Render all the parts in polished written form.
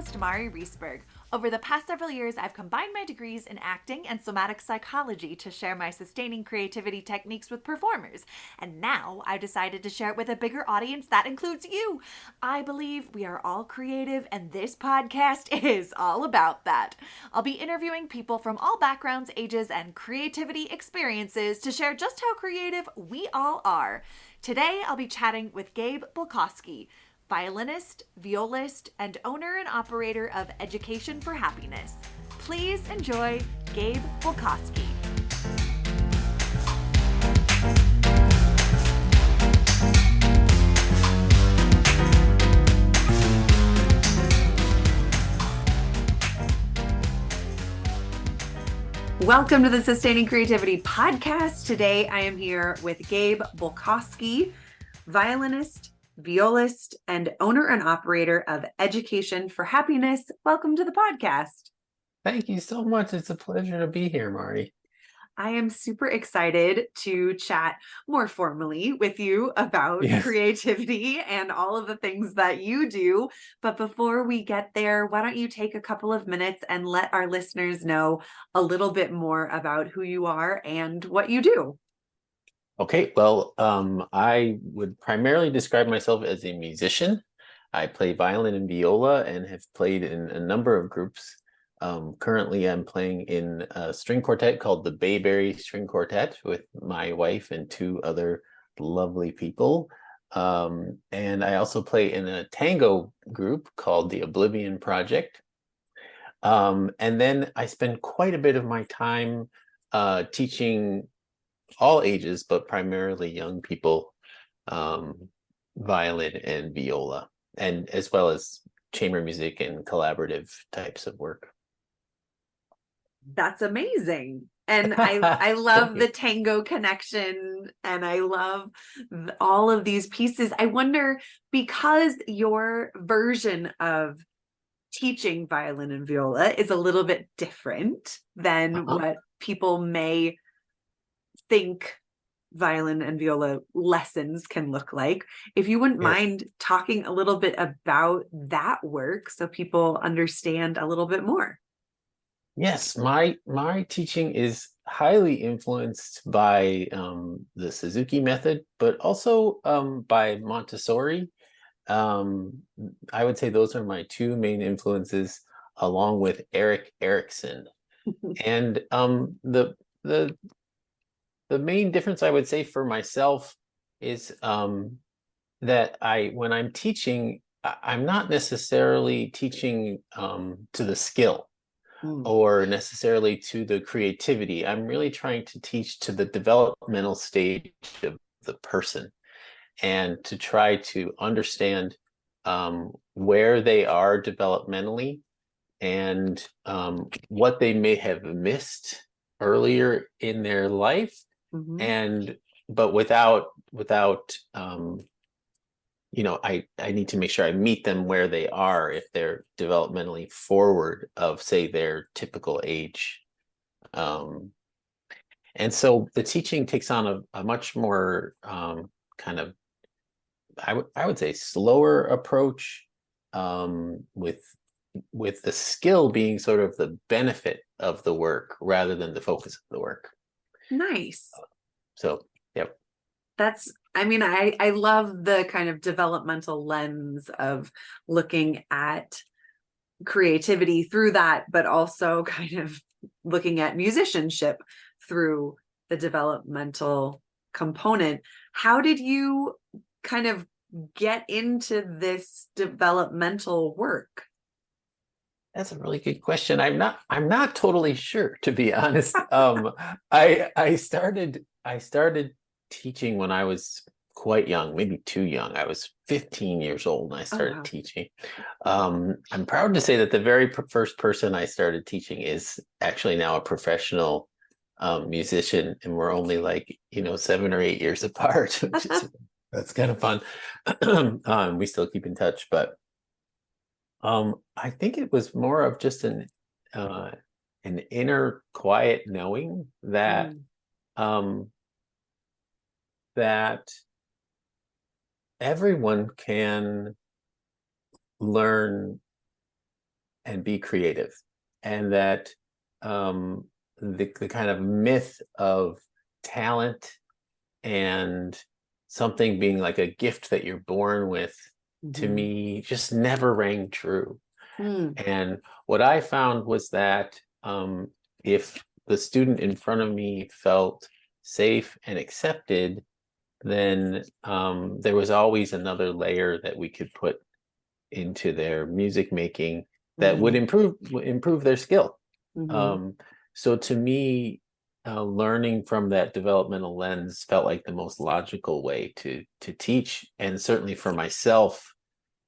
host, Mari Reesberg. Over the past several years, I've combined my degrees in acting and somatic psychology to share my sustaining creativity techniques with performers. And now I've decided to share it with a bigger audience that includes you. I believe we are all creative, and this podcast is all about that. I'll be interviewing people from all backgrounds, ages, and creativity experiences to share just how creative we all are. Today, I'll be chatting with Gabe Bolkosky, violinist, violist, and owner and operator of Education for Happiness. Please enjoy Gabe Bolkosky. Welcome to the Sustaining Creativity Podcast. Today, I am here with Gabe Bolkosky, violinist, violist, and owner and operator of Education for Happiness. Welcome to the podcast. Thank you so much. It's a pleasure to be here, Mari. I am super excited to chat more formally with you about creativity and all of the things that you do. But before we get there, why don't you take a couple of minutes and let our listeners know a little bit more about who you are and what you do? Okay, well, I would primarily describe myself as a musician. I play violin and viola and have played in a number of groups. Currently, I'm playing in a string quartet called the Bayberry String Quartet with my wife and two other lovely people. And I also play in a tango group called the Oblivion Project. And then I spend quite a bit of my time teaching all ages, but primarily young people, violin and viola, and as well as chamber music and collaborative types of work. That's amazing. And I love the tango connection, and I love all of these pieces. I wonder, because your version of teaching violin and viola is a little bit different than what people may think violin and viola lessons can look like. If you wouldn't mind talking a little bit about that work so people understand a little bit more. Yes, my teaching is highly influenced by the Suzuki method, but also by Montessori. I would say those are my two main influences, along with Erik Erikson. And the main difference I would say for myself is that when I'm teaching, I'm not necessarily teaching to the skill or necessarily to the creativity. I'm really trying to teach to the developmental stage of the person and to try to understand where they are developmentally and what they may have missed earlier in their life. But without I need to make sure I meet them where they are if they're developmentally forward of, say, their typical age. And so the teaching takes on a much more kind of, I would say, slower approach, with the skill being sort of the benefit of the work rather than the focus of the work. Nice. So, yep. I love the kind of developmental lens of looking at creativity through that, but also kind of looking at musicianship through the developmental component. How did you kind of get into this developmental work? That's a really good question. I'm not totally sure, to be honest. I started teaching when I was quite young, maybe too young. I was 15 years old when I started teaching. I'm proud to say that the very first person I started teaching is actually now a professional musician, and we're only 7 or 8 years apart, which is that's kind of fun. We still keep in touch, but I think it was more of just an inner quiet knowing that that everyone can learn and be creative. And that the kind of myth of talent and something being like a gift that you're born with, to Mm-hmm. me, just never rang true. Mm. And what I found was that if the student in front of me felt safe and accepted, then there was always another layer that we could put into their music making that would improve their skill. Mm-hmm. Um, so to me, learning from that developmental lens felt like the most logical way to teach, and certainly for myself,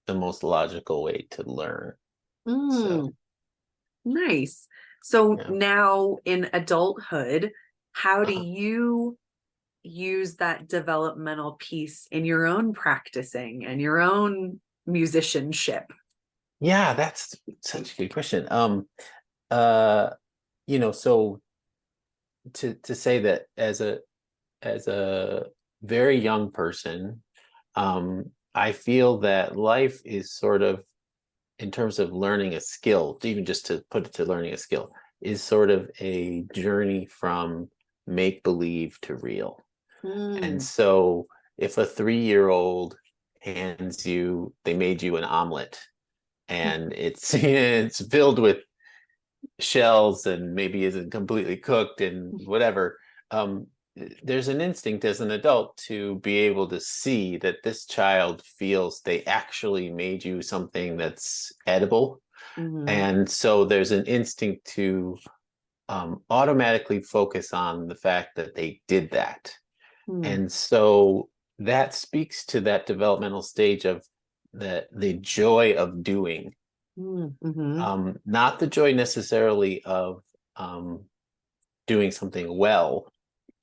the most logical way to learn. So Mm. Nice. So yeah. now in adulthood, how do Uh-huh. you use that developmental piece in your own practicing and your own musicianship? Yeah, that's such a good question. Uh, so to say that as a very young person, I feel that life is sort of, in terms of learning a skill, even just to put it to learning a skill, is sort of a journey from make believe to real. And Mm. so if a 3-year-old hands you, they made you an omelet, and it's it's filled with shells and maybe isn't completely cooked and whatever, um, there's an instinct as an adult to be able to see that this child feels they actually made you something that's edible. Mm-hmm. And so there's an instinct to automatically focus on the fact that they did that. Mm. And so that speaks to that developmental stage of the joy of doing, Mm-hmm. not the joy necessarily of um, doing something well,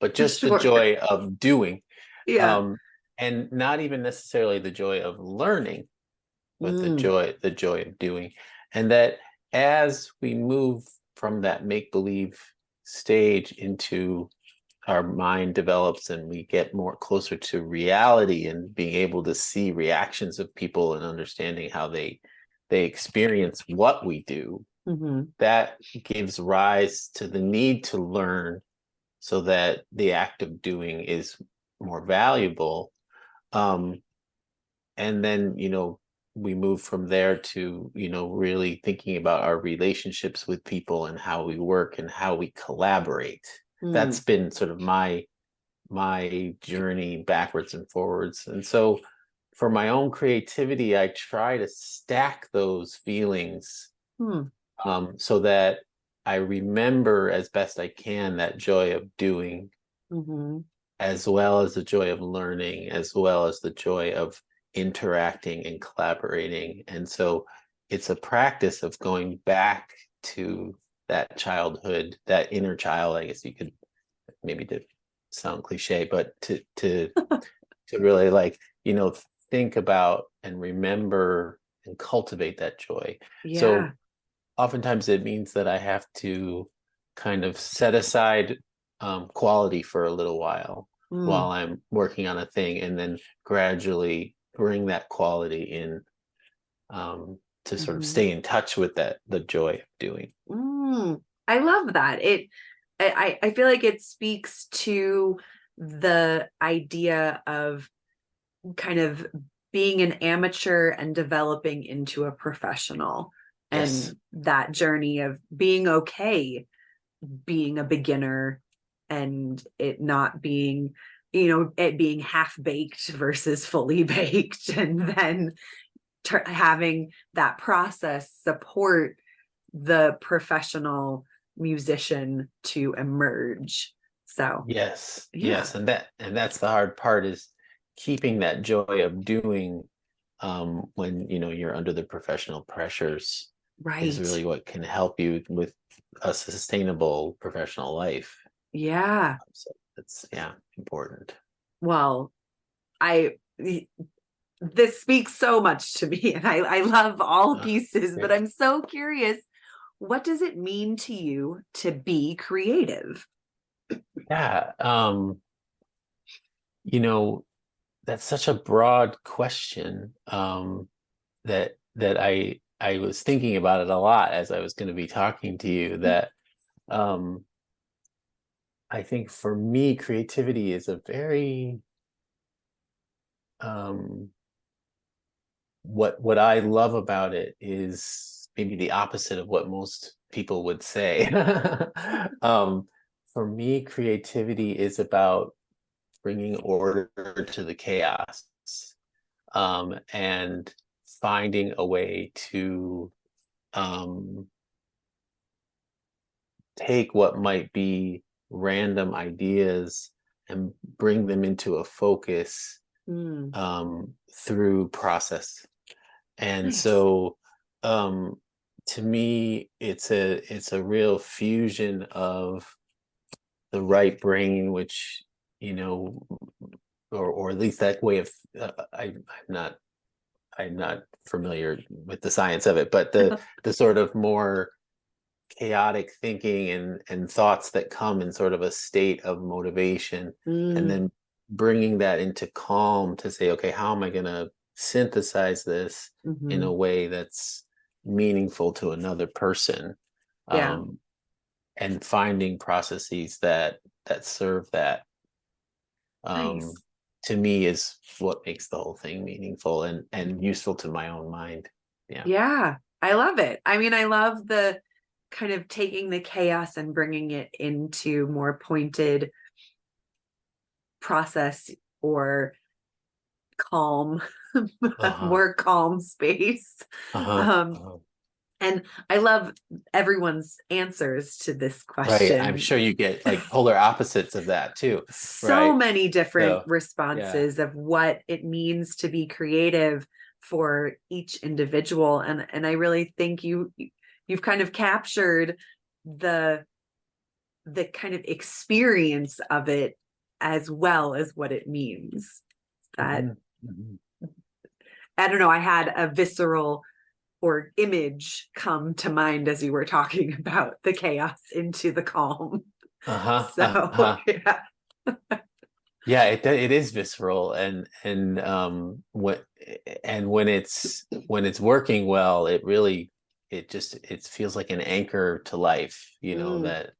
but just the Sure. joy of doing, Yeah. um, and not even necessarily the joy of learning, but the Mm. joy of doing. And that as we move from that make believe stage into our mind develops and we get more closer to reality and being able to see reactions of people and understanding how they experience what we do, Mm-hmm. that gives rise to the need to learn so that the act of doing is more valuable. um, and then we move from there to really thinking about our relationships with people and how we work and how we collaborate. That's Mm. been sort of my journey backwards and forwards. And so for my own creativity, I try to stack those feelings, Mm. so that I remember as best I can that joy of doing, Mm-hmm. as well as the joy of learning, as well as the joy of interacting and collaborating. And so it's a practice of going back to that childhood, that inner child, I guess you could, maybe to sound cliche, but to really, like, think about and remember and cultivate that joy. Yeah. So oftentimes it means that I have to kind of set aside quality for a little while Mm. I'm working on a thing, and then gradually bring that quality in, to sort of Mm-hmm. stay in touch with the joy of doing. Mm. I love that. I feel like it speaks to the idea of kind of being an amateur and developing into a professional, Yes. and that journey of being okay being a beginner, and it not being, it being half baked versus fully baked, and then having that process support the professional musician to emerge. So Yes, yeah. yes, and that's the hard part, is keeping that joy of doing, when you're under the professional pressures, is Right. really what can help you with a sustainable professional life. Yeah. So it's, yeah, important. Well, I this speaks so much to me, and I love all Uh, pieces, but Great. I'm so curious, what does it mean to you to be creative? Yeah, you know, that's such a broad question, that I was thinking about it a lot as I was going to be talking to you, that um, I think for me, creativity is a very what I love about it is maybe the opposite of what most people would say. For me, creativity is about bringing order to the chaos, and finding a way to take what might be random ideas and bring them into a focus Mm, through process. And nice. so to me, it's a real fusion of the right brain, which, you know, or at least that way of I'm not familiar with the science of it, but the sort of more chaotic thinking and thoughts that come in sort of a state of motivation, and Mm, then bringing that into calm to say, okay, how am I going to synthesize this in a mhm. way that's meaningful to another person, Yeah, um, and finding processes that serve that, um, nice. to me is what makes the whole thing meaningful and useful to my own mind. Yeah. Yeah, I love it. I mean, I love the kind of taking the chaos and bringing it into more pointed process or calm, Uh-huh. more calm space. Uh-huh. Um, Uh-huh. and I love everyone's answers to this Right. I'm question. sure you get like polar opposites of that too, So right? many different So, yeah. responses of what it means to be creative for each individual. And I really think you've kind of captured the the kind of experience of it as well as what it means. That Mhm. Mhm. I don't know, I had a visceral or image come to mind as you were talking about the chaos into the calm. Uh-huh. So Uh-huh. yeah. Yeah, it is visceral, and when it's working well, it feels like an anchor to life, Mm,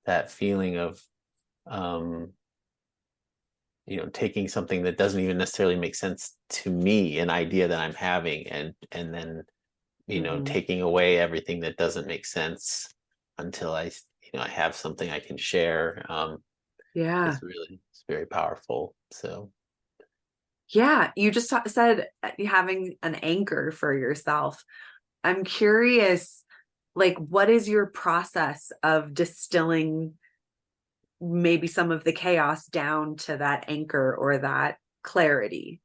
that feeling of um taking something that doesn't even necessarily make sense to me, an idea that I'm having, and then mhm. taking away everything that doesn't make sense until I have something I can share. Yeah. It's very powerful. So Yeah, you just said having an anchor for yourself. I'm curious, like, what is your process of distilling maybe some of the chaos down to that anchor or that clarity?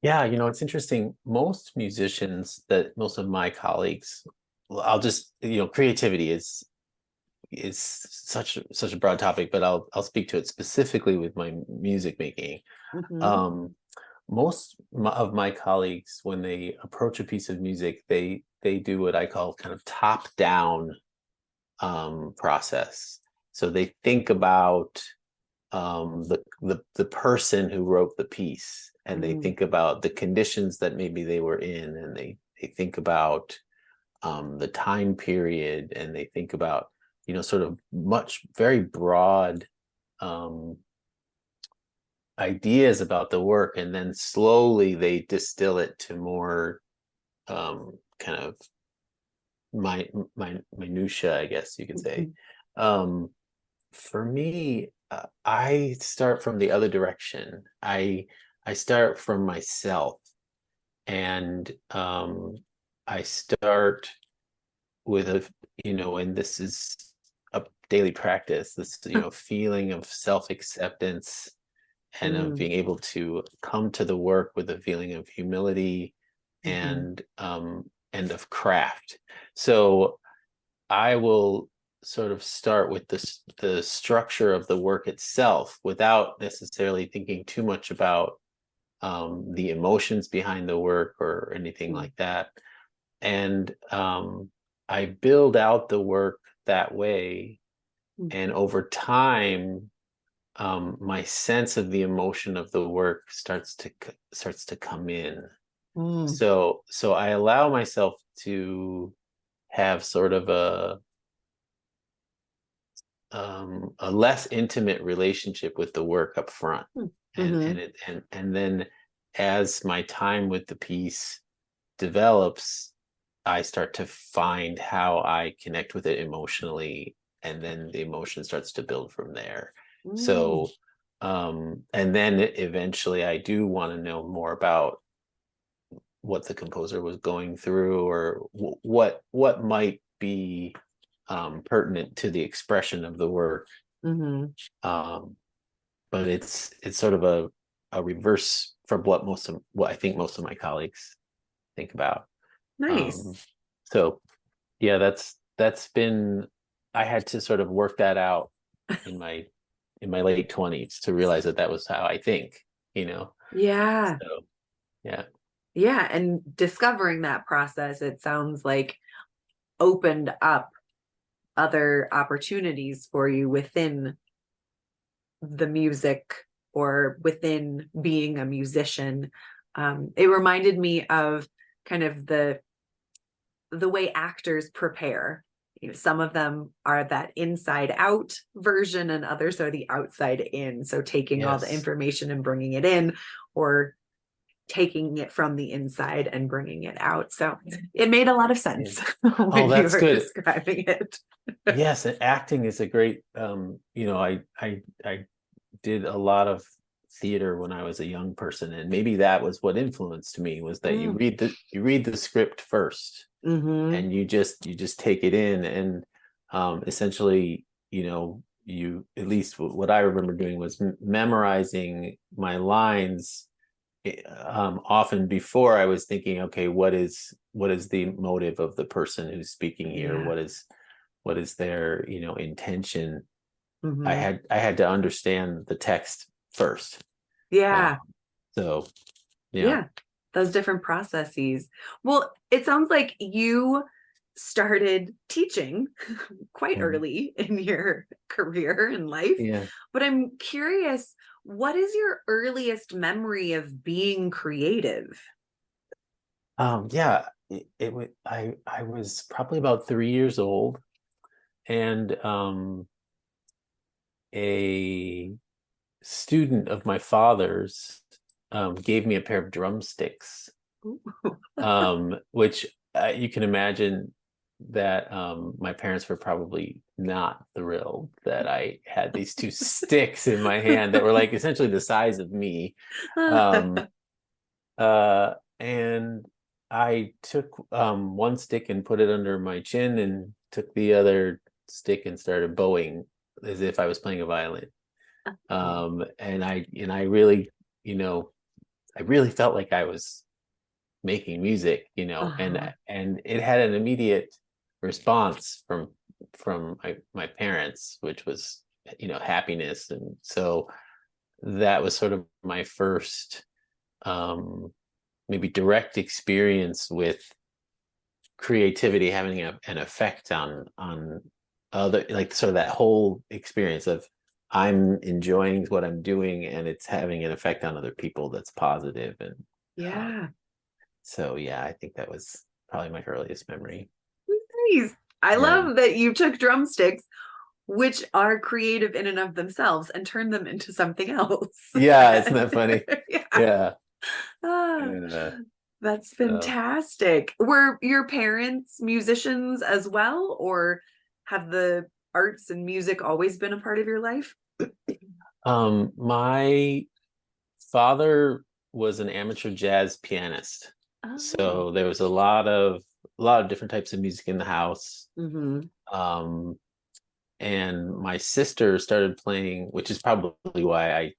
yeah, it's interesting. Most of my colleagues, well, I'll just, creativity is such a broad topic, but I'll speak to it specifically with my music making. Hmm. Um, of my colleagues, when they approach a piece of music, they do what I call kind of top down process. So they think about the person who wrote the piece, and they Hmm. think about the conditions that maybe they were in, and they think about the time period, and they think about sort of much very broad um, ideas about the work, and then slowly they distill it to more kind of my minutia, I guess you could say. Um, for me, I start from the other direction. I start from myself, and I start with and this is a daily practice. This feeling of self-acceptance, and of Hmm. being able to come to the work with a feeling of humility Hmm. and of craft. So I will sort of start with the structure of the work itself without necessarily thinking too much about the emotions behind the work or anything like that. And I build out the work that way. And over time, my sense of the emotion of the work starts to come in. Mm. So I allow myself to have sort of a less intimate relationship with the work up front, Mm-hmm. and then as my time with the piece develops, I start to find how I connect with it emotionally, and then the emotion starts to build from there. Mm. So and then eventually I do want to know more about what the composer was going through, or what might be pertinent to the expression of the work. Mm-hmm. Um, but it's sort of a reverse from what I think most of my colleagues think about. Nice. Um, so yeah, that's been, I had to sort of work that out in my late 20s to realize that that was how I think, you know. Yeah. So yeah. Yeah. And discovering that process, it sounds like, opened up other opportunities for you within the music or within being a musician. It reminded me of kind of the way actors prepare. You know, some of them are that inside out version and others are the outside in. So taking all the Yes. information and bringing it in, or taking it from the inside and bringing it out. So it made a lot of Yeah. sense Oh, when you that's were good. describing it. Yes, and acting is a great, I did a lot of theater when I was a young person, and maybe that was what influenced me, was that Mm. you read the script first, Mm-hmm. and you just take it in, and essentially, you, at least what I remember doing was memorizing my lines, often before I was thinking, okay, what is the motive of the person who's speaking here? Yeah. What is their, intention? I Mm-hmm. had I had to understand the text first. Uh, Yeah. so yeah. Yeah. Those different processes. Well, it sounds like you started teaching quite Mhm. early in your career and life. Yeah. But I'm curious, what is your earliest memory of being creative? Yeah. I was probably about 3 years old, and a student of my father's gave me a pair of drumsticks, Ooh. which you can imagine that my parents were probably not thrilled that I had these two sticks in my hand that were like essentially the size of me. Um, and I took one stick and put it under my chin, and took the other stick and started bowing as if I was playing a violin. And I really, you know, I really felt like I was making music, and Uh-huh. and it had an immediate response from my parents, which was, happiness. And so that was sort of my first maybe direct experience with creativity having an effect on other, like sort of that whole experience of I'm enjoying what I'm doing, and it's having an effect on other people that's positive. And um, Yeah. so yeah, I think that was probably my earliest memory. Nice. I Yeah. love that you took drumsticks, which are creative in and of themselves, and turned them into something else. Yeah, isn't that funny? Yeah. Yeah. Ah, Yeah. that's So fantastic. Were your parents musicians as well, or have the arts and music always been a part of your life? my father was an amateur jazz pianist. Oh. So there was a lot of different types of music in the house. Mm-hmm. Um, and my sister started playing, which is probably why I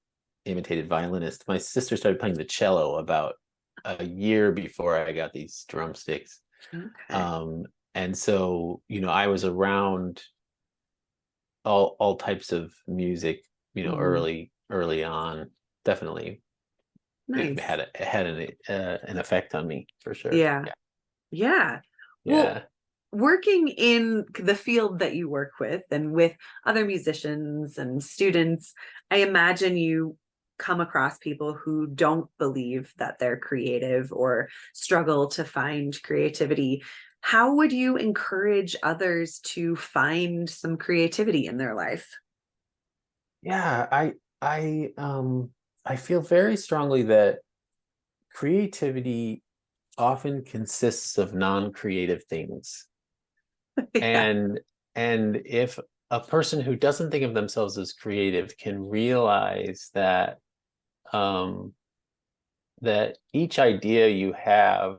imitated Violinist. My sister started playing the cello about a year before I got these drumsticks. Okay. Um, and so, I was around all types of music, Mm-hmm. early on. Definitely, it Nice. had an effect on me for sure. Yeah. Yeah. Well, Yeah. working in the field that you work with and with other musicians and students, I imagine you come across people who don't believe that they're creative or struggle to find creativity, how would you encourage others to find some creativity in their life? Yeah, I feel very strongly that creativity often consists of non-creative things. Yeah. And if a person who doesn't think of themselves as creative can realize that that each idea you have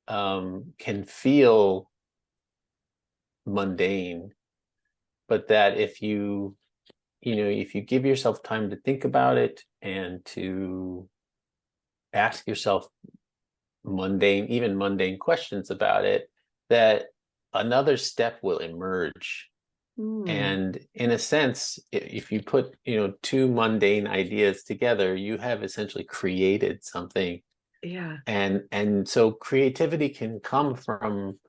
can feel mundane, but that if you give yourself time to think about it and to ask yourself even mundane questions about it, that another step will emerge. Mm, And in a sense, if you put, two mundane ideas together, you have essentially created something. yeah. And so creativity can come from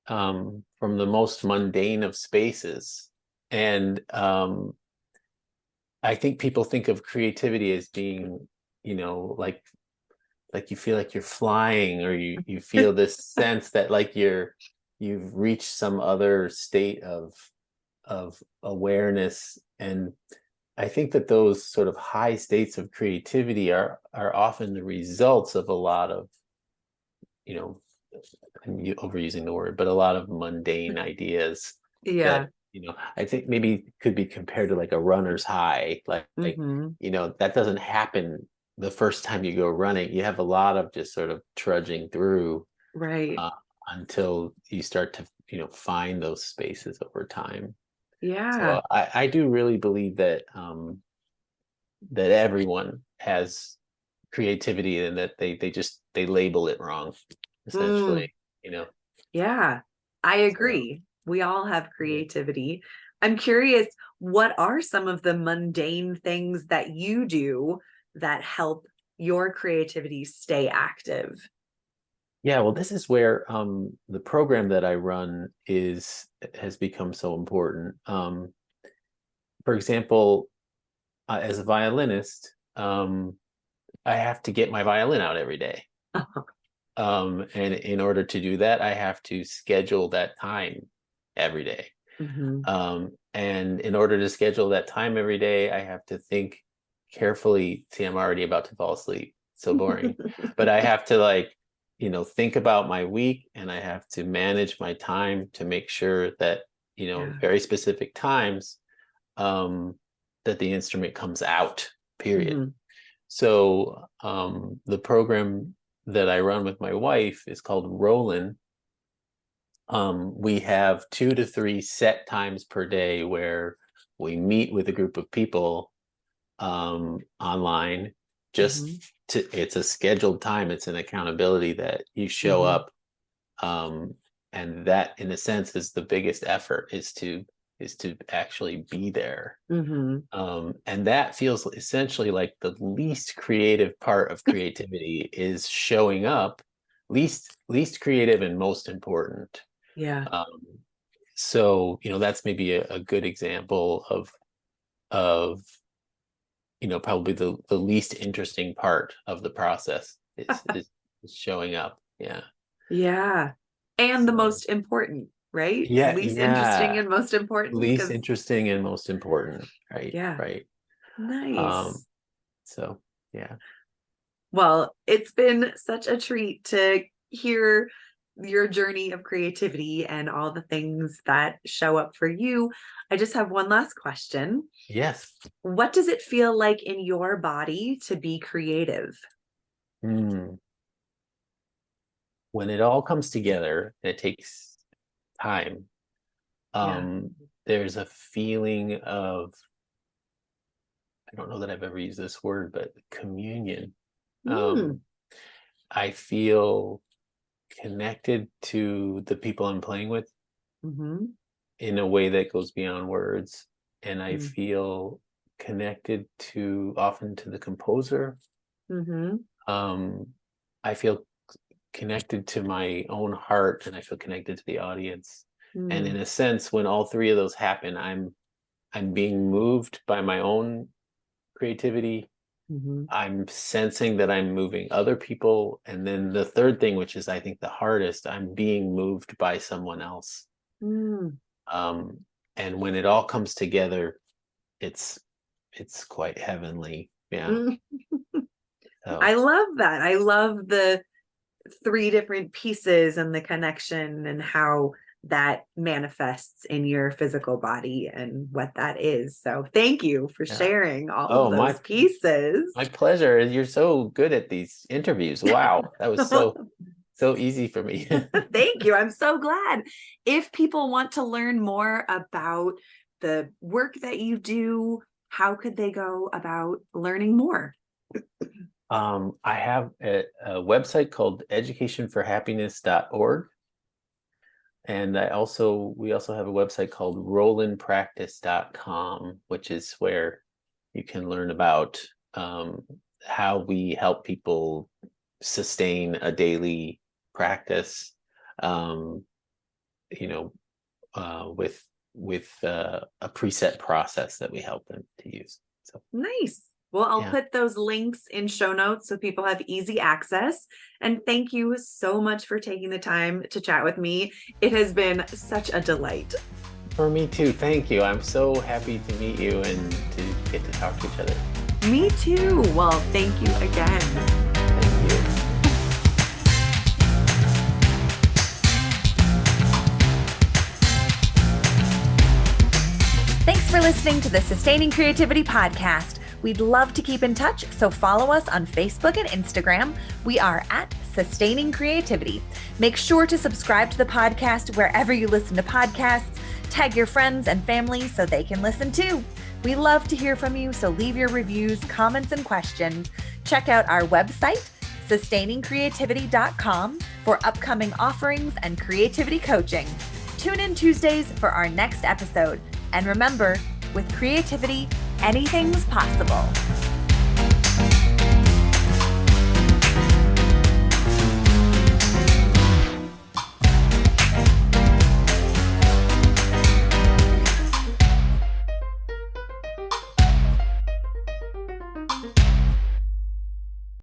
the most mundane of spaces. And I think people think of creativity as being, like you feel like you're flying, or you feel this sense that like you've reached some other state of awareness. And I think that those sort of high states of creativity are often the results of a lot of, you know I'm overusing the word, but a lot of mundane ideas Yeah. that, I think maybe could be compared to like a runner's high. Hmm. That doesn't happen the first time you go running. You have a lot of just sort of trudging through Right. uh, until you start to, find those spaces over time. Yeah. So I do really believe that everyone has creativity, and that they label it wrong, Mm, essentially, you know. yeah. I So agree. We all have yeah. creativity. I'm curious, what are some of the mundane things that you do that help your creativity stay active? Yeah, well, this is where the program that I run has become so important. For example, as a violinist, I have to get my violin out every day. And in order to do that, I have to schedule that time every day. Hmm. And in order to schedule that time every day, I have to think carefully. See, I'm already about to fall asleep. So boring. But I have to think about my week, and I have to manage my time to make sure that, Yeah. very specific times, that the instrument comes out, period. Hmm. So the program that I run with my wife is called Rollin. We have 2 to 3 set times per day where we meet with a group of people online. Just Hmm. it's a scheduled time. It's an accountability that you show Hmm. up, and that, in a sense, is the biggest effort, is to actually be there. Hmm. And that feels essentially like the least creative part of creativity is showing up, least creative and most important. Yeah. Um, so, that's maybe a good example of probably the least interesting part of the process is showing up. Yeah. Yeah. And the So most important, right? yeah, Least interesting yeah. and most important Least because interesting and most important. Right, yeah. right. Um, Nice. so yeah. Well, it's been such a treat to hear your journey of creativity and all the things that show up for you. I just have one last question. Yes. What does it feel like in your body to be creative? Hmm. When it all comes together, and it takes time, Yeah. there's a feeling of, I don't know that I've ever used this word, but communion. Mm. I feel connected to the people I'm playing with Hmm. in a way that goes beyond words. And I Mm. feel connected often to the composer. Hmm. Um, I feel connected to my own heart, and I feel connected to the audience. And in Mm. a sense, when all three of those happen, I'm being moved by my own creativity, Mhm. I'm sensing that I'm moving other people. And then the third thing, which is I think the hardest, I'm being moved by someone else. Mm. Um, and when it all comes together, it's quite heavenly. Yeah. Mm. So I love that. I love the three different pieces and the connection and how that manifests in your physical body and what that is. So thank you for yeah. sharing all Oh, of those pieces. my pleasure. You're so good at these interviews. Wow. That was so easy for me. Thank you. I'm so glad. If people want to learn more about the work that you do, how could they go about learning more? I have a website called educationforhappiness.org. And we also have a website called rollinpractice.com, which is where you can learn about how we help people sustain a daily practice, you know, with a preset process that we help them to use. So Nice. Well, I'll yeah. put those links in show notes so people have easy access. And thank you so much for taking the time to chat with me. It has been such a delight. For me too. Thank you. I'm so happy to meet you and to get to talk to each other. Me too. Well, thank you again. Thank you. Thanks for listening to the Sustaining Creativity Podcast. We'd love to keep in touch, so follow us on Facebook and Instagram. We are at Sustaining Creativity. Make sure to subscribe to the podcast wherever you listen to podcasts. Tag your friends and family so they can listen too. We love to hear from you, so leave your reviews, comments, and questions. Check out our website, sustainingcreativity.com, for upcoming offerings and creativity coaching. Tune in Tuesdays for our next episode. And remember, with creativity, anything's possible.